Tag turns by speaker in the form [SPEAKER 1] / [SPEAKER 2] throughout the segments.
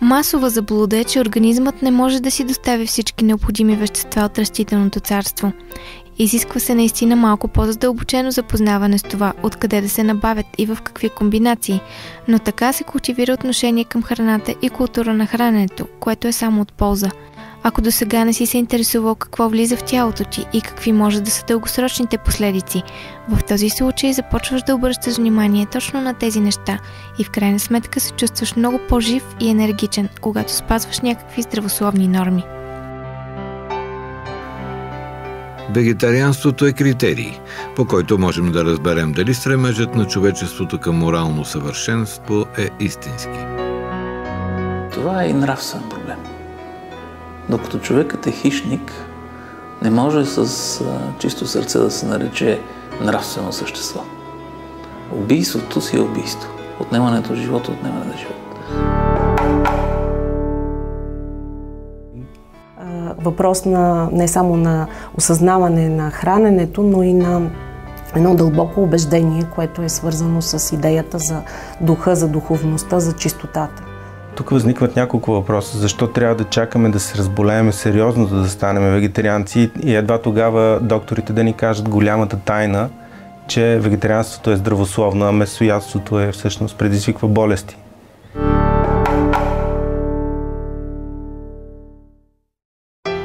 [SPEAKER 1] Масова заблуда е, че организмът не може да си достави всички необходими вещества от растителното царство. Изисква се наистина малко по-задълбочено запознаване с това, откъде да се набавят и в какви комбинации, но така се култивира отношение към храната и култура на храненето, което е само от полза. Ако досега не си се интересувал какво влиза в тялото ти и какви може да са дългосрочните последици, в този случай започваш да обръщаш внимание точно на тези неща и в крайна сметка се чувстваш много по-жив и енергичен, когато спазваш някакви здравословни норми.
[SPEAKER 2] Вегетарианството е критерий, по който можем да разберем дали стремежът на човечеството към морално съвършенство е истински.
[SPEAKER 3] Това е и нравствен проблем. Докато човекът е хищник, не може с чисто сърце да се нарече нравствено същество. Убийството си е убийство. Отнемането на живота, отнемане на живота.
[SPEAKER 4] Въпрос не само на осъзнаване на храненето, но и на едно дълбоко убеждение, което е свързано с идеята за духа, за духовността, за чистотата.
[SPEAKER 5] Тук възникват няколко въпроса. Защо трябва да чакаме да се разболеем сериозно, да станем вегетарианци и едва тогава докторите да ни кажат голямата тайна, че вегетарианството е здравословно, а месоядството е всъщност предизвиква болести.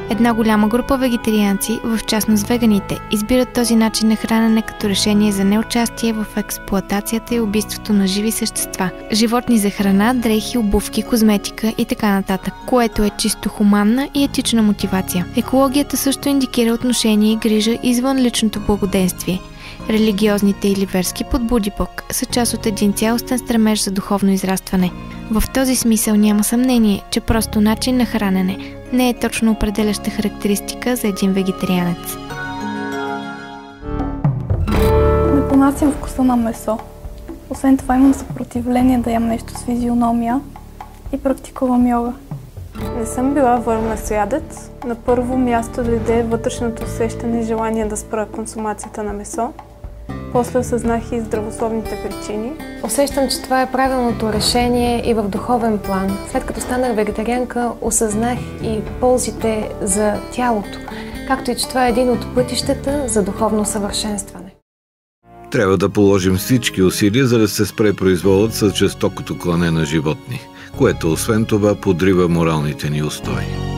[SPEAKER 1] Една голяма група вегетарианци, в частност веганите, избират този начин на хранене като решение за неучастие в експлоатацията и убийството на живи същества, животни за храна, дрехи, обувки, козметика и така нататък, което е чисто хуманна и етична мотивация. Екологията също индикира отношение и грижа извън личното благоденствие. Религиозните или верски подбуди пък са част от един цялостен стремеж за духовно израстване. В този смисъл няма съмнение, че просто начин на хранене не е точно определяща характеристика за един вегетарианец.
[SPEAKER 6] Не понасям вкуса на месо. Освен това имам съпротивление да ям нещо с физиономия и практикувам йога.
[SPEAKER 7] Не съм била върмесоядец. На първо място дойде вътрешното усещане и желание да спра консумацията на месо. После осъзнах и здравословните причини.
[SPEAKER 8] Усещам, че това е правилното решение и в духовен план. След като станах вегетарианка, осъзнах и ползите за тялото, както и че това е един от пътищата за духовно съвършенстване.
[SPEAKER 2] Трябва да положим всички усилия, за да се спре произволът с жестокото клане на животни, което освен това подрива моралните ни устои.